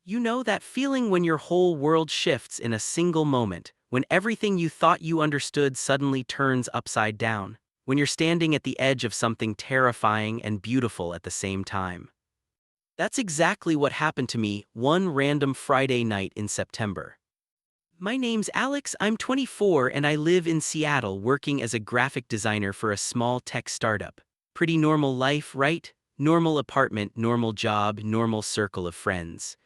You know that feeling when your whole world shifts in a single moment, when everything you thought you understood suddenly turns upside down, when you're standing at the edge of something terrifying and beautiful at the same time. That's exactly what happened to me one random Friday night in September. My name's Alex, I'm 24 and I live in Seattle working as a graphic designer for a small tech startup. Pretty normal life, right? Normal apartment, normal job, normal circle of friends.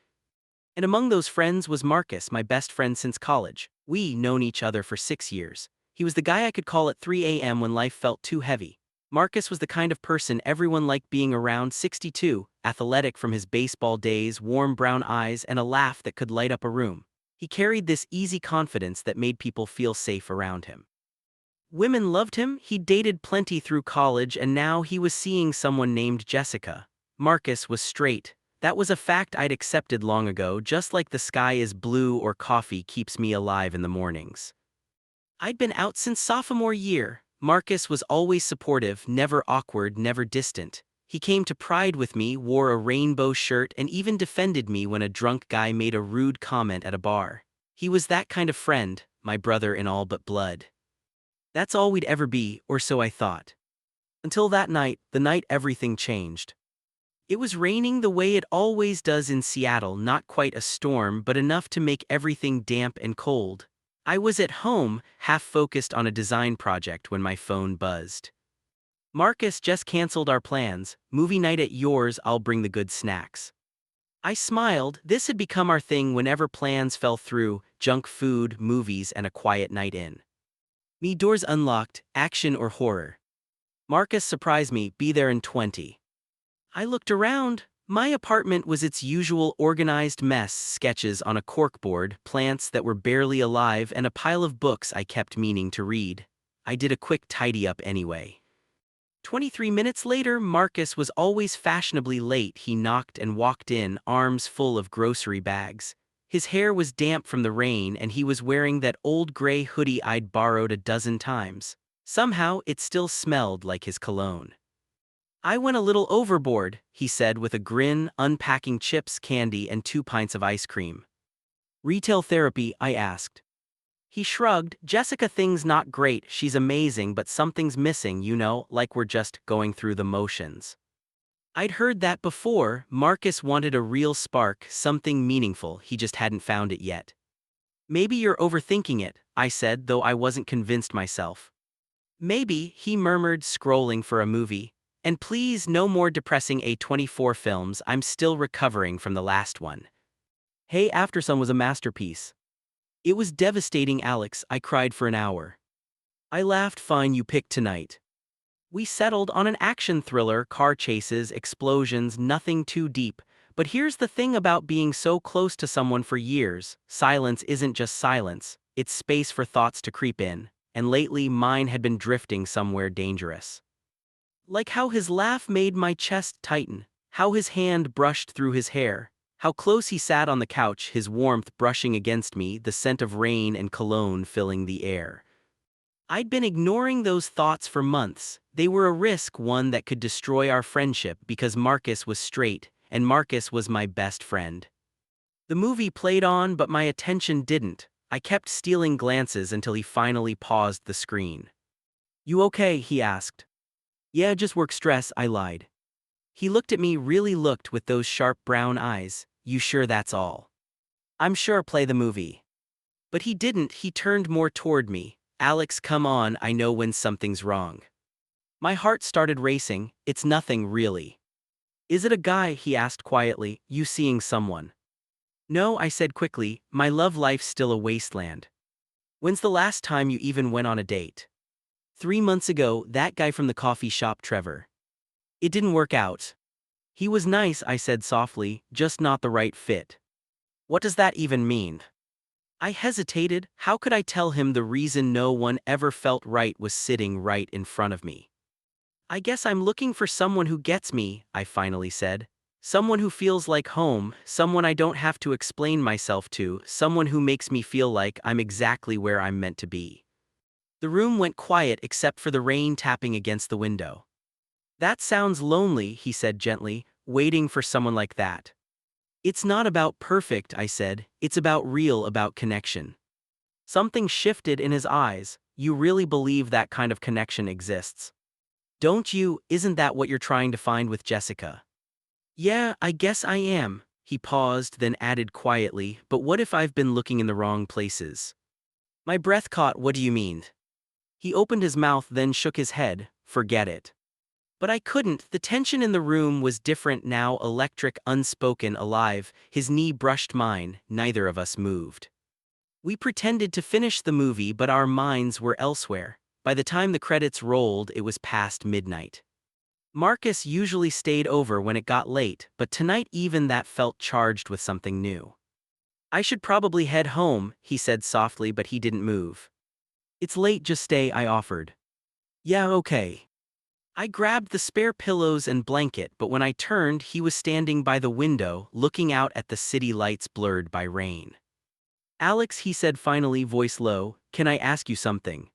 And among those friends was Marcus, my best friend since college. We known each other for 6 years. He was the guy I could call at 3 a.m. when life felt too heavy. Marcus was the kind of person everyone liked being around, 62, athletic from his baseball days, warm brown eyes, and a laugh that could light up a room. He carried this easy confidence that made people feel safe around him. Women loved him, he dated plenty through college, and now he was seeing someone named Jessica. Marcus was straight. That was a fact I'd accepted long ago, just like the sky is blue or coffee keeps me alive in the mornings. I'd been out since sophomore year. Marcus was always supportive, never awkward, never distant. He came to Pride with me, wore a rainbow shirt, and even defended me when a drunk guy made a rude comment at a bar. He was that kind of friend, my brother in all but blood. That's all we'd ever be, or so I thought. Until that night, the night everything changed. It was raining the way it always does in Seattle, not quite a storm, but enough to make everything damp and cold. I was at home, half focused on a design project when my phone buzzed. Marcus just canceled our plans. Movie night at yours, I'll bring the good snacks. I smiled. This had become our thing whenever plans fell through: junk food, movies, and a quiet night in. Me doors unlocked, action or horror. Marcus surprised me, be there in 20. I looked around. My apartment was its usual organized mess: sketches on a corkboard, plants that were barely alive, and a pile of books I kept meaning to read. I did a quick tidy up anyway. 23 minutes later, Marcus was always fashionably late. He knocked and walked in, arms full of grocery bags. His hair was damp from the rain, and he was wearing that old gray hoodie I'd borrowed a dozen times. Somehow, it still smelled like his cologne. I went a little overboard, he said with a grin, unpacking chips, candy, and 2 pints of ice cream. Retail therapy, I asked. He shrugged. Jessica, thing's not great, she's amazing, but something's missing, like we're just going through the motions. I'd heard that before. Marcus wanted a real spark, something meaningful, he just hadn't found it yet. Maybe you're overthinking it, I said, though I wasn't convinced myself. Maybe, he murmured, scrolling for a movie. And please, no more depressing A24 films, I'm still recovering from the last one. Hey, Aftersun was a masterpiece. It was devastating, Alex, I cried for an hour. I laughed. Fine, you picked tonight. We settled on an action thriller, car chases, explosions, nothing too deep. But here's the thing about being so close to someone for years: silence isn't just silence, it's space for thoughts to creep in. And lately, mine had been drifting somewhere dangerous. Like how his laugh made my chest tighten, how his hand brushed through his hair, how close he sat on the couch, his warmth brushing against me, the scent of rain and cologne filling the air. I'd been ignoring those thoughts for months. They were a risk, one that could destroy our friendship, because Marcus was straight, and Marcus was my best friend. The movie played on, but my attention didn't. I kept stealing glances until he finally paused the screen. You okay? He asked. Yeah, just work stress, I lied. He looked at me, really looked, with those sharp brown eyes. You sure that's all? I'm sure, play the movie. But he didn't. He turned more toward me. Alex, come on, I know when something's wrong. My heart started racing. It's nothing, really. Is it a guy? He asked quietly. You seeing someone? No, I said quickly. My love life's still a wasteland. When's the last time you even went on a date? 3 months ago, that guy from the coffee shop, Trevor. It didn't work out. He was nice, I said softly, just not the right fit. What does that even mean? I hesitated. How could I tell him the reason no one ever felt right was sitting right in front of me? I guess I'm looking for someone who gets me, I finally said. Someone who feels like home, someone I don't have to explain myself to, someone who makes me feel like I'm exactly where I'm meant to be. The room went quiet except for the rain tapping against the window. That sounds lonely, he said gently, waiting for someone like that. It's not about perfect, I said, it's about real, about connection. Something shifted in his eyes. You really believe that kind of connection exists? Don't you? Isn't that what you're trying to find with Jessica? Yeah, I guess I am. He paused, then added quietly, but what if I've been looking in the wrong places? My breath caught. What do you mean? He opened his mouth, then shook his head. Forget it. But I couldn't. The tension in the room was different now, electric, unspoken, alive. His knee brushed mine. Neither of us moved. We pretended to finish the movie, but our minds were elsewhere. By the time the credits rolled, it was past midnight. Marcus usually stayed over when it got late, but tonight even that felt charged with something new. I should probably head home, he said softly, but he didn't move. It's late, just stay, I offered. Yeah, okay. I grabbed the spare pillows and blanket, but when I turned, he was standing by the window, looking out at the city lights blurred by rain. Alex, he said finally, voice low, can I ask you something?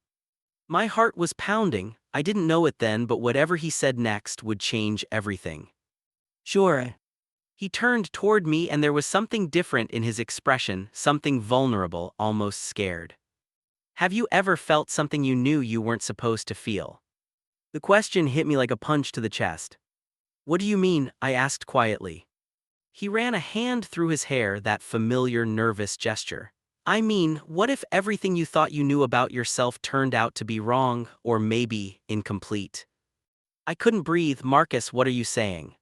My heart was pounding. I didn't know it then, but whatever he said next would change everything. Sure. He turned toward me and there was something different in his expression, something vulnerable, almost scared. Have you ever felt something you knew you weren't supposed to feel? The question hit me like a punch to the chest. What do you mean? I asked quietly. He ran a hand through his hair, that familiar nervous gesture. I mean, what if everything you thought you knew about yourself turned out to be wrong, or maybe incomplete? I couldn't breathe. Marcus, what are you saying?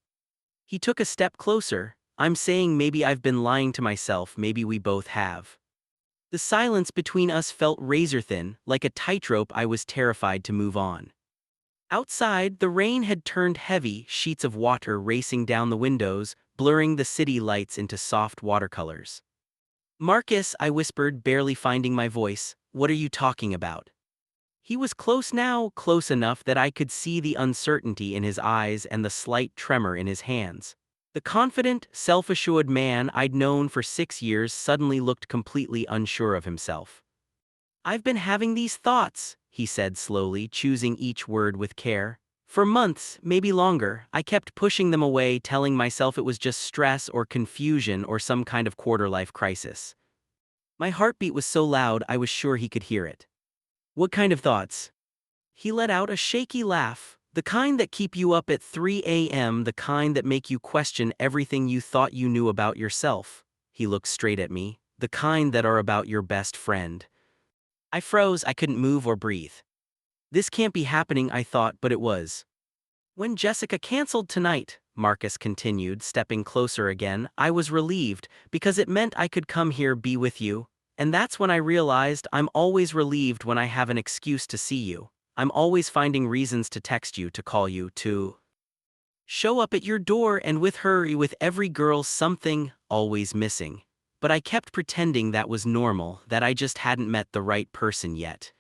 He took a step closer. I'm saying maybe I've been lying to myself, maybe we both have. The silence between us felt razor thin, like a tightrope I was terrified to move on. Outside, the rain had turned heavy, sheets of water racing down the windows, blurring the city lights into soft watercolors. Marcus, I whispered, barely finding my voice, what are you talking about? He was close now, close enough that I could see the uncertainty in his eyes and the slight tremor in his hands. The confident, self-assured man I'd known for 6 years suddenly looked completely unsure of himself. I've been having these thoughts, he said slowly, choosing each word with care. For months, maybe longer, I kept pushing them away, telling myself it was just stress or confusion or some kind of quarter-life crisis. My heartbeat was so loud I was sure he could hear it. What kind of thoughts? He let out a shaky laugh, the kind that keep you up at 3 a.m., the kind that make you question everything you thought you knew about yourself. He looked straight at me, the kind that are about your best friend. I froze, I couldn't move or breathe. This can't be happening, I thought, but it was. When Jessica canceled tonight, Marcus continued, stepping closer again, I was relieved, because it meant I could come here, be with you. And that's when I realized I'm always relieved when I have an excuse to see you. I'm always finding reasons to text you, to call you, to show up at your door, and with her, with every girl, something always missing. But I kept pretending that was normal, that I just hadn't met the right person yet.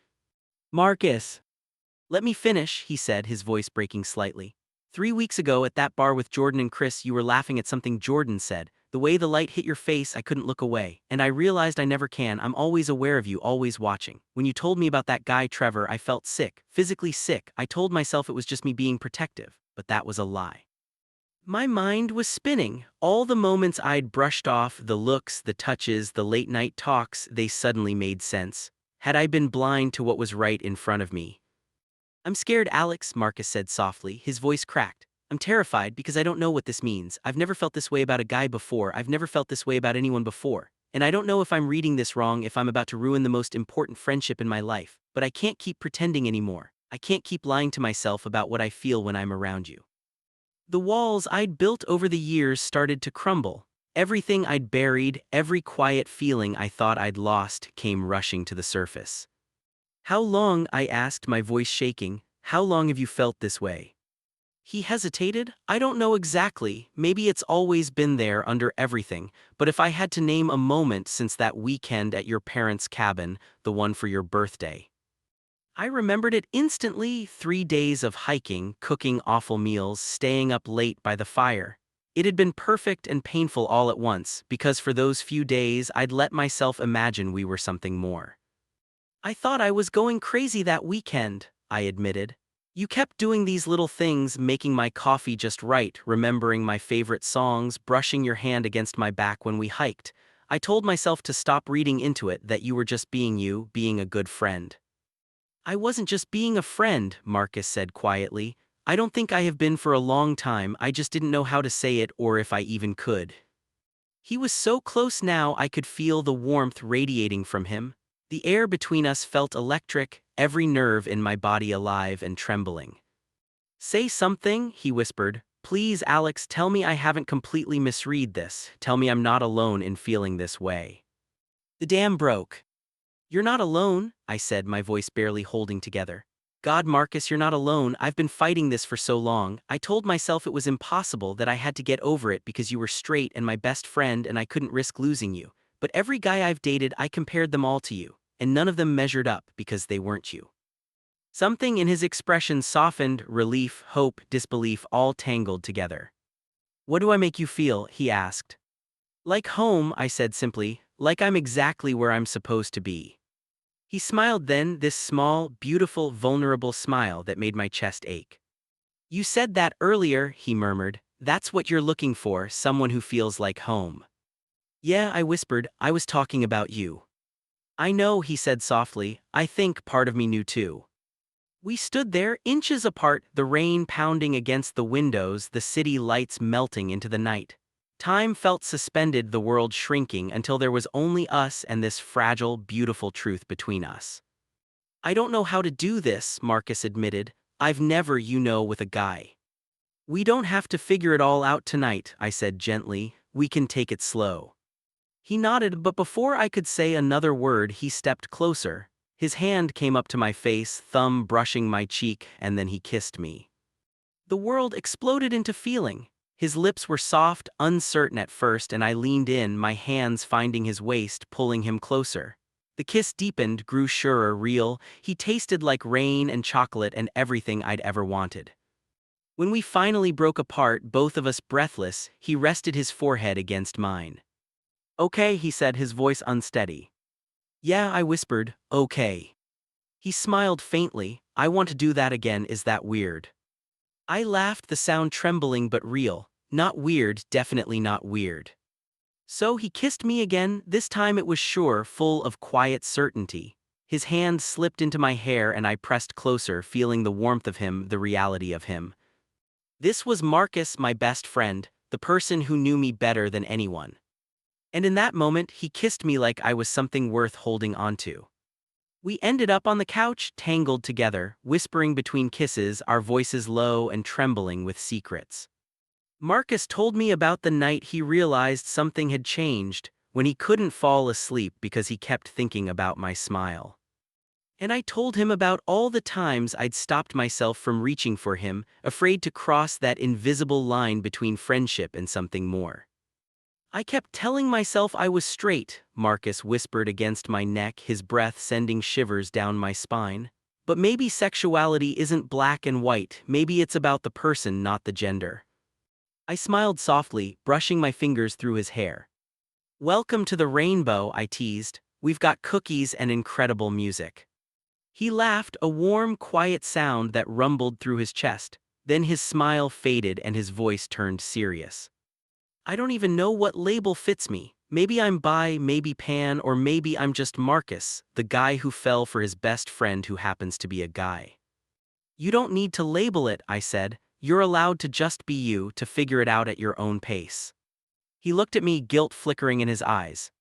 Marcus. Let me finish, he said, his voice breaking slightly. 3 weeks ago at that bar with Jordan and Chris, you were laughing at something Jordan said. The way the light hit your face, I couldn't look away. And I realized I never can. I'm always aware of you, always watching. When you told me about that guy Trevor, I felt sick, physically sick. I told myself it was just me being protective, but that was a lie. My mind was spinning. All the moments I'd brushed off, the looks, the touches, the late-night talks, they suddenly made sense. Had I been blind to what was right in front of me? I'm scared, Alex, Marcus said softly, his voice cracked. I'm terrified because I don't know what this means. I've never felt this way about a guy before. I've never felt this way about anyone before. And I don't know if I'm reading this wrong, if I'm about to ruin the most important friendship in my life. But I can't keep pretending anymore. I can't keep lying to myself about what I feel when I'm around you. The walls I'd built over the years started to crumble. Everything I'd buried, every quiet feeling I thought I'd lost, came rushing to the surface. How long, I asked, my voice shaking, how long have you felt this way? He hesitated. I don't know exactly, maybe it's always been there under everything, but if I had to name a moment since that weekend at your parents' cabin, the one for your birthday. I remembered it instantly, 3 days of hiking, cooking awful meals, staying up late by the fire. It had been perfect and painful all at once, because for those few days I'd let myself imagine we were something more. I thought I was going crazy that weekend, I admitted. You kept doing these little things, making my coffee just right, remembering my favorite songs, brushing your hand against my back when we hiked. I told myself to stop reading into it, that you were just being you, being a good friend. I wasn't just being a friend, Marcus said quietly. I don't think I have been for a long time, I just didn't know how to say it or if I even could. He was so close now I could feel the warmth radiating from him. The air between us felt electric, every nerve in my body alive and trembling. Say something, he whispered. Please, Alex, tell me I haven't completely misread this. Tell me I'm not alone in feeling this way. The dam broke. You're not alone, I said, my voice barely holding together. God, Marcus, you're not alone. I've been fighting this for so long. I told myself it was impossible, that I had to get over it because you were straight and my best friend and I couldn't risk losing you. But every guy I've dated, I compared them all to you, and none of them measured up because they weren't you. Something in his expression softened, relief, hope, disbelief, all tangled together. What do I make you feel? He asked. Like home, I said simply, like I'm exactly where I'm supposed to be. He smiled then, this small, beautiful, vulnerable smile that made my chest ache. You said that earlier, he murmured. That's what you're looking for, someone who feels like home. Yeah, I whispered, I was talking about you. I know, he said softly, I think part of me knew too. We stood there, inches apart, the rain pounding against the windows, the city lights melting into the night. Time felt suspended, the world shrinking until there was only us and this fragile, beautiful truth between us. I don't know how to do this, Marcus admitted. I've never, with a guy. We don't have to figure it all out tonight, I said gently. We can take it slow. He nodded, but before I could say another word, he stepped closer. His hand came up to my face, thumb brushing my cheek, and then he kissed me. The world exploded into feeling. His lips were soft, uncertain at first, and I leaned in, my hands finding his waist, pulling him closer. The kiss deepened, grew surer, real. He tasted like rain and chocolate and everything I'd ever wanted. When we finally broke apart, both of us breathless, he rested his forehead against mine. Okay, he said, his voice unsteady. Yeah, I whispered, okay. He smiled faintly. I want to do that again, is that weird? I laughed, the sound trembling but real. Not weird, definitely not weird. So he kissed me again, this time it was sure, full of quiet certainty. His hand slipped into my hair and I pressed closer, feeling the warmth of him, the reality of him. This was Marcus, my best friend, the person who knew me better than anyone. And in that moment, he kissed me like I was something worth holding onto. We ended up on the couch, tangled together, whispering between kisses, our voices low and trembling with secrets. Marcus told me about the night he realized something had changed, when he couldn't fall asleep because he kept thinking about my smile. And I told him about all the times I'd stopped myself from reaching for him, afraid to cross that invisible line between friendship and something more. I kept telling myself I was straight, Marcus whispered against my neck, his breath sending shivers down my spine. But maybe sexuality isn't black and white, maybe it's about the person, not the gender. I smiled softly, brushing my fingers through his hair. Welcome to the rainbow, I teased. We've got cookies and incredible music. He laughed, a warm, quiet sound that rumbled through his chest. Then his smile faded and his voice turned serious. I don't even know what label fits me. Maybe I'm bi, maybe pan, or maybe I'm just Marcus, the guy who fell for his best friend who happens to be a guy. You don't need to label it, I said. You're allowed to just be you, to figure it out at your own pace. He looked at me, guilt flickering in his eyes.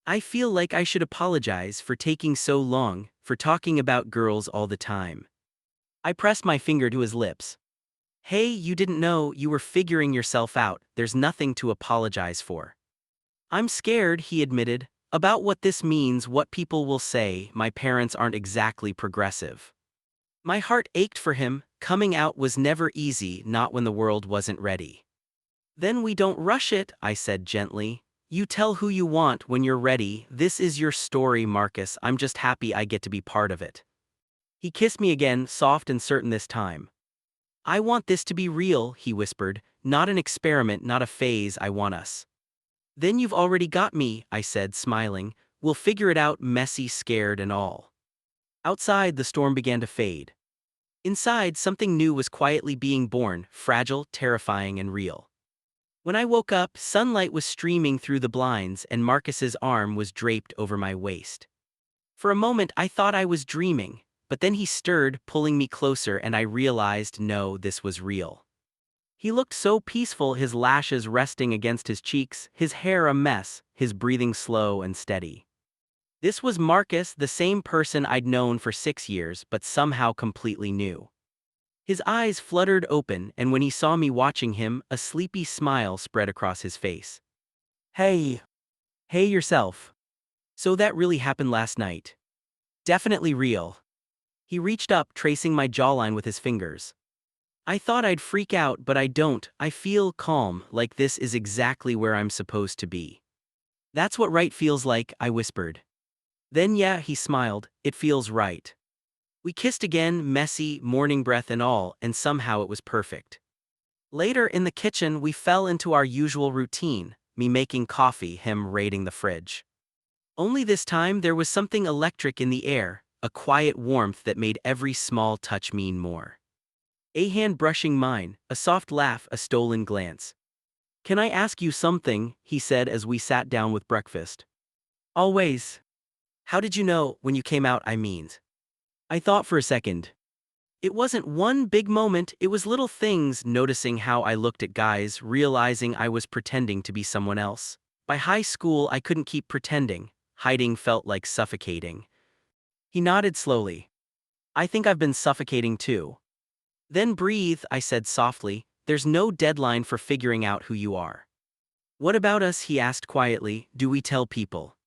I feel like I should apologize for taking so long, for talking about girls all the time. I pressed my finger to his lips. Hey, you didn't know, you were figuring yourself out, there's nothing to apologize for. I'm scared, he admitted, about what this means, what people will say. My parents aren't exactly progressive. My heart ached for him. Coming out was never easy, not when the world wasn't ready. Then we don't rush it, I said gently. You tell who you want when you're ready. This is your story, Marcus. I'm just happy I get to be part of it. He kissed me again, soft and certain this time. I want this to be real, he whispered, not an experiment, not a phase. I want us. Then you've already got me, I said, smiling. We'll figure it out, messy, scared and all. Outside, the storm began to fade. Inside, something new was quietly being born, fragile, terrifying, and real. When I woke up, sunlight was streaming through the blinds and Marcus's arm was draped over my waist. For a moment, I thought I was dreaming, but then he stirred, pulling me closer, and I realized no, this was real. He looked so peaceful, his lashes resting against his cheeks, his hair a mess, his breathing slow and steady. This was Marcus, the same person I'd known for 6 years, but somehow completely new. His eyes fluttered open, and when he saw me watching him, a sleepy smile spread across his face. Hey. Hey yourself. So that really happened last night. Definitely real. He reached up, tracing my jawline with his fingers. I thought I'd freak out, but I don't. I feel calm, like this is exactly where I'm supposed to be. That's what right feels like, I whispered. Then yeah, he smiled, it feels right. We kissed again, messy, morning breath and all, and somehow it was perfect. Later in the kitchen, we fell into our usual routine, me making coffee, him raiding the fridge. Only this time there was something electric in the air, a quiet warmth that made every small touch mean more. A hand brushing mine, a soft laugh, a stolen glance. Can I ask you something? He said as we sat down with breakfast. Always. How did you know when you came out, I mean? I thought for a second. It wasn't one big moment, it was little things, noticing how I looked at guys, realizing I was pretending to be someone else. By high school, I couldn't keep pretending. Hiding felt like suffocating. He nodded slowly. I think I've been suffocating too. Then breathe, I said softly. There's no deadline for figuring out who you are. What about us, he asked quietly, do we tell people?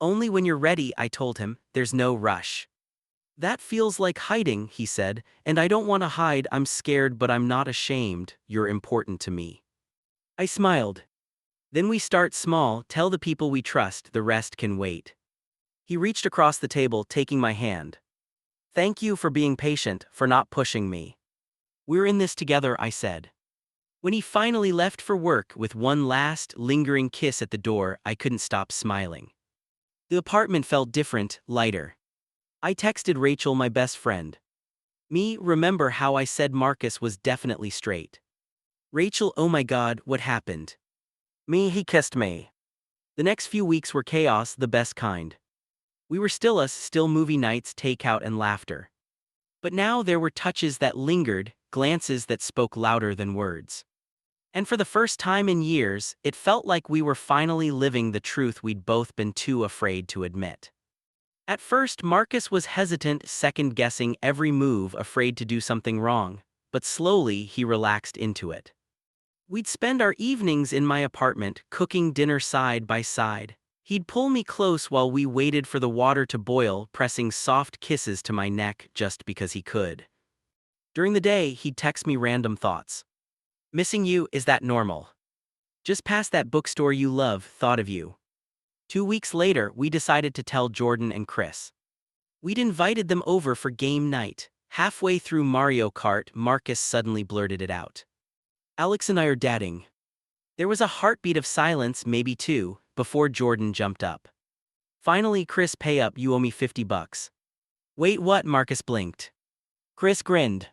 Only when you're ready, I told him, there's no rush. That feels like hiding, he said, and I don't want to hide, I'm scared but I'm not ashamed, you're important to me. I smiled. Then we start small, tell the people we trust, the rest can wait. He reached across the table, taking my hand. Thank you for being patient, for not pushing me. We're in this together, I said. When he finally left for work with one last, lingering kiss at the door, I couldn't stop smiling. The apartment felt different, lighter. I texted Rachel, my best friend. Me, remember how I said Marcus was definitely straight? Rachel, oh my god, what happened? Me, he kissed me. The next few weeks were chaos, the best kind. We were still us, still movie nights, takeout and laughter. But now there were touches that lingered, glances that spoke louder than words. And for the first time in years, it felt like we were finally living the truth we'd both been too afraid to admit. At first, Marcus was hesitant, second-guessing every move, afraid to do something wrong, but slowly he relaxed into it. We'd spend our evenings in my apartment, cooking dinner side by side. He'd pull me close while we waited for the water to boil, pressing soft kisses to my neck just because he could. During the day, he'd text me random thoughts. Missing you, is that normal? Just past that bookstore you love, thought of you. 2 weeks later, we decided to tell Jordan and Chris. We'd invited them over for game night. Halfway through Mario Kart, Marcus suddenly blurted it out. Alex and I are dating. There was a heartbeat of silence, maybe two, before Jordan jumped up. Finally, Chris, pay up, you owe me $50. Wait, what? Marcus blinked. Chris grinned.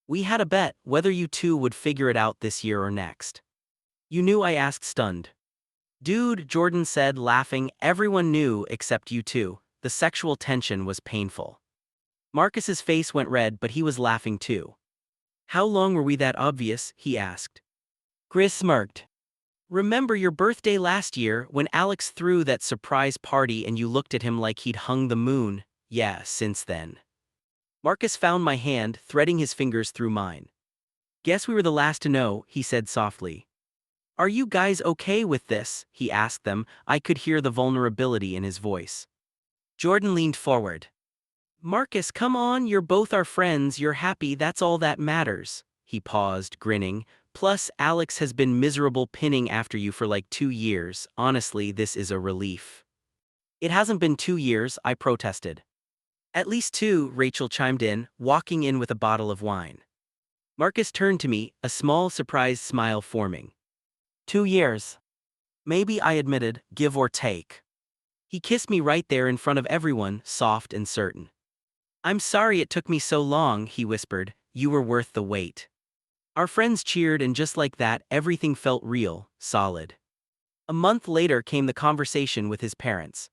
We had a bet whether you two would figure it out this year or next. You knew? I asked, stunned. Dude, Jordan said, laughing, everyone knew except you two. The sexual tension was painful. Marcus's face went red, but he was laughing too. How long were we that obvious? He asked. Chris smirked. Remember your birthday last year when Alex threw that surprise party and you looked at him like he'd hung the moon? Yeah, since then. Marcus found my hand, threading his fingers through mine. Guess we were the last to know, he said softly. Are you guys okay with this? He asked them. I could hear the vulnerability in his voice. Jordan leaned forward. Marcus, come on, you're both our friends, you're happy, that's all that matters. He paused, grinning. Plus, Alex has been miserable pinning after you for like 2 years. Honestly, this is a relief. It hasn't been 2 years, I protested. At least 2, Rachel chimed in, walking in with a bottle of wine. Marcus turned to me, a small surprised smile forming. 2 years. Maybe, I admitted, give or take. He kissed me right there in front of everyone, soft and certain. I'm sorry it took me so long, he whispered. You were worth the wait. Our friends cheered, and just like that, everything felt real, solid. A month later came the conversation with his parents.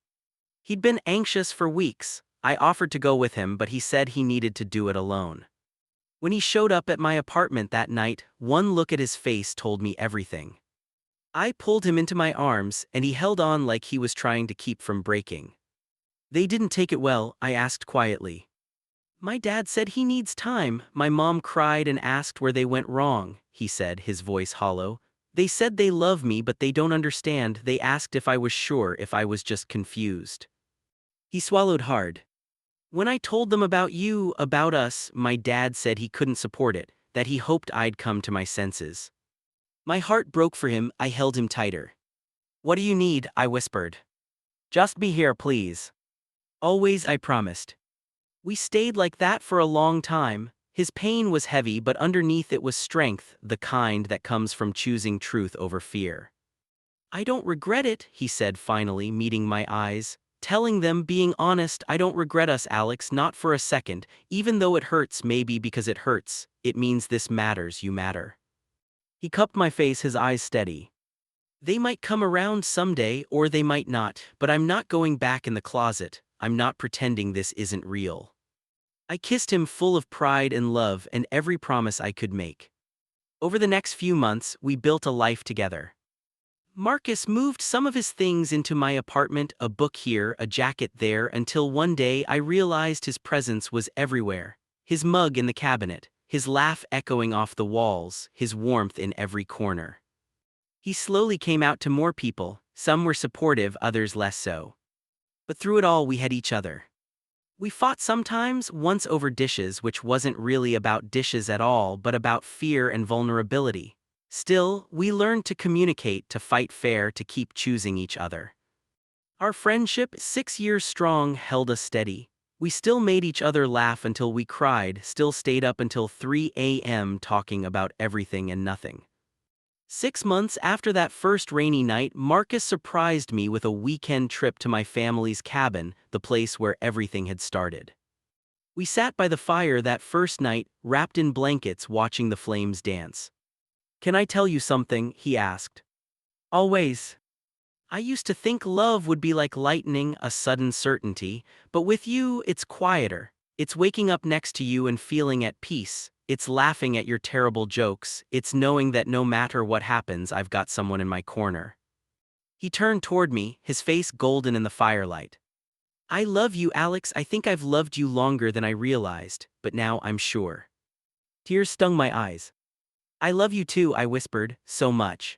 He'd been anxious for weeks. I offered to go with him, but he said he needed to do it alone. When he showed up at my apartment that night, one look at his face told me everything. I pulled him into my arms, and he held on like he was trying to keep from breaking. They didn't take it well, I asked quietly. My dad said he needs time. My mom cried and asked where they went wrong, he said, his voice hollow. They said they love me, but they don't understand. They asked if I was sure, if I was just confused. He swallowed hard. When I told them about you, about us, my dad said he couldn't support it, that he hoped I'd come to my senses. My heart broke for him. I held him tighter. What do you need? I whispered. Just be here, please. Always, I promised. We stayed like that for a long time. His pain was heavy, but underneath it was strength, the kind that comes from choosing truth over fear. I don't regret it, he said finally, meeting my eyes. Telling them, being honest, I don't regret us, Alex, not for a second. Even though it hurts, maybe because it hurts, it means this matters, you matter. He cupped my face, his eyes steady. They might come around someday, or they might not, but I'm not going back in the closet. I'm not pretending this isn't real. I kissed him, full of pride and love and every promise I could make. Over the next few months, we built a life together. Marcus moved some of his things into my apartment, a book here, a jacket there, until one day I realized his presence was everywhere. His mug in the cabinet, his laugh echoing off the walls, his warmth in every corner. He slowly came out to more people. Some were supportive, others less so. But through it all, we had each other. We fought sometimes, once over dishes, which wasn't really about dishes at all, but about fear and vulnerability. Still, we learned to communicate, to fight fair, to keep choosing each other. Our friendship, 6 years strong, held us steady. We still made each other laugh until we cried, still stayed up until 3 a.m. talking about everything and nothing. 6 months after that first rainy night, Marcus surprised me with a weekend trip to my family's cabin, the place where everything had started. We sat by the fire that first night, wrapped in blankets, watching the flames dance. Can I tell you something? He asked. Always. I used to think love would be like lightning, a sudden certainty, but with you, it's quieter. It's waking up next to you and feeling at peace. It's laughing at your terrible jokes. It's knowing that no matter what happens, I've got someone in my corner. He turned toward me, his face golden in the firelight. I love you, Alex. I think I've loved you longer than I realized, but now I'm sure. Tears stung my eyes. I love you too, I whispered, so much.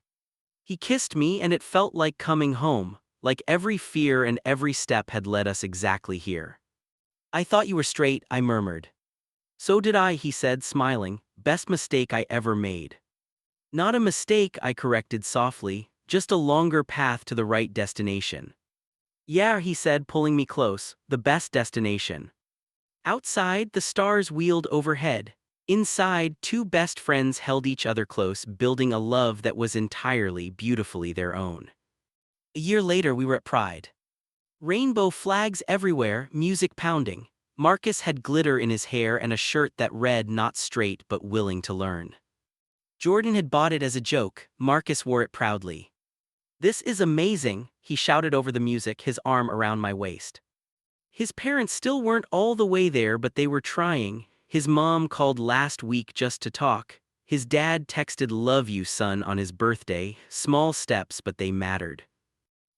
He kissed me, and it felt like coming home, like every fear and every step had led us exactly here. I thought you were straight, I murmured. So did I, he said, smiling. Best mistake I ever made. Not a mistake, I corrected softly, just a longer path to the right destination. Yeah, he said, pulling me close, the best destination. Outside, the stars wheeled overhead. Inside, two best friends held each other close, building a love that was entirely, beautifully their own. A year later, we were at Pride. Rainbow flags everywhere, music pounding. Marcus had glitter in his hair and a shirt that read, not straight but willing to learn. Jordan had bought it as a joke. Marcus wore it proudly. This is amazing, he shouted over the music, his arm around my waist. His parents still weren't all the way there, but they were trying. His mom called last week just to talk. His dad texted "Love you, son" on his birthday. Small steps, but they mattered.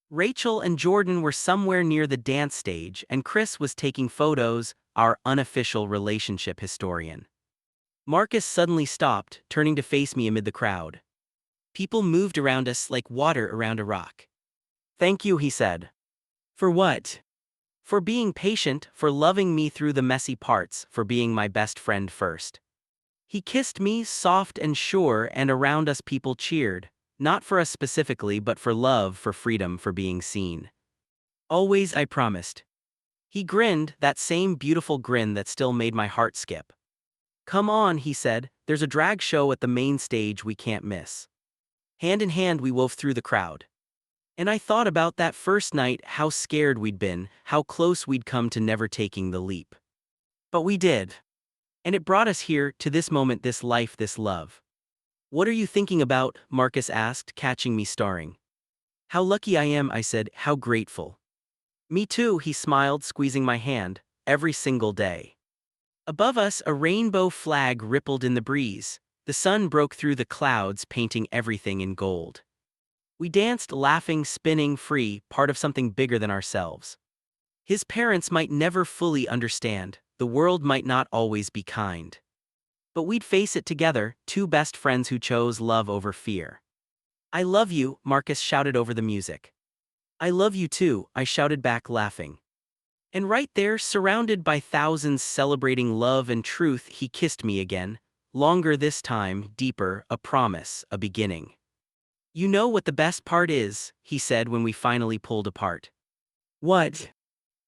Rachel and Jordan were somewhere near the dance stage, and Chris was taking photos, our unofficial relationship historian. Marcus suddenly stopped, turning to face me amid the crowd. People moved around us like water around a rock. Thank you, he said. For what? For being patient, for loving me through the messy parts, for being my best friend first. He kissed me, soft and sure, and around us people cheered. Not for us specifically, but for love, for freedom, for being seen. Always, I promised. He grinned, that same beautiful grin that still made my heart skip. Come on, he said, there's a drag show at the main stage we can't miss. Hand in hand we wove through the crowd. And I thought about that first night, how scared we'd been, how close we'd come to never taking the leap. But we did. And it brought us here, to this moment, this life, this love. What are you thinking about? Marcus asked, catching me staring. How lucky I am, I said, how grateful. Me too, he smiled, squeezing my hand, every single day. Above us, a rainbow flag rippled in the breeze. The sun broke through the clouds, painting everything in gold. We danced, laughing, spinning, free, part of something bigger than ourselves. His parents might never fully understand, the world might not always be kind. But we'd face it together, two best friends who chose love over fear. I love you, Marcus shouted over the music. I love you too, I shouted back, laughing. And right there, surrounded by thousands celebrating love and truth, he kissed me again. Longer this time, deeper, a promise, a beginning. You know what the best part is, he said when we finally pulled apart. What?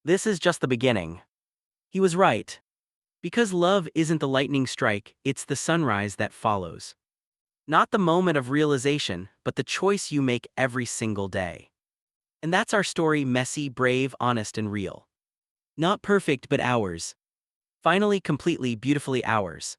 This is just the beginning. He was right. Because love isn't the lightning strike, it's the sunrise that follows. Not the moment of realization, but the choice you make every single day. And that's our story, messy, brave, honest, and real. Not perfect, but ours. Finally, completely, beautifully ours.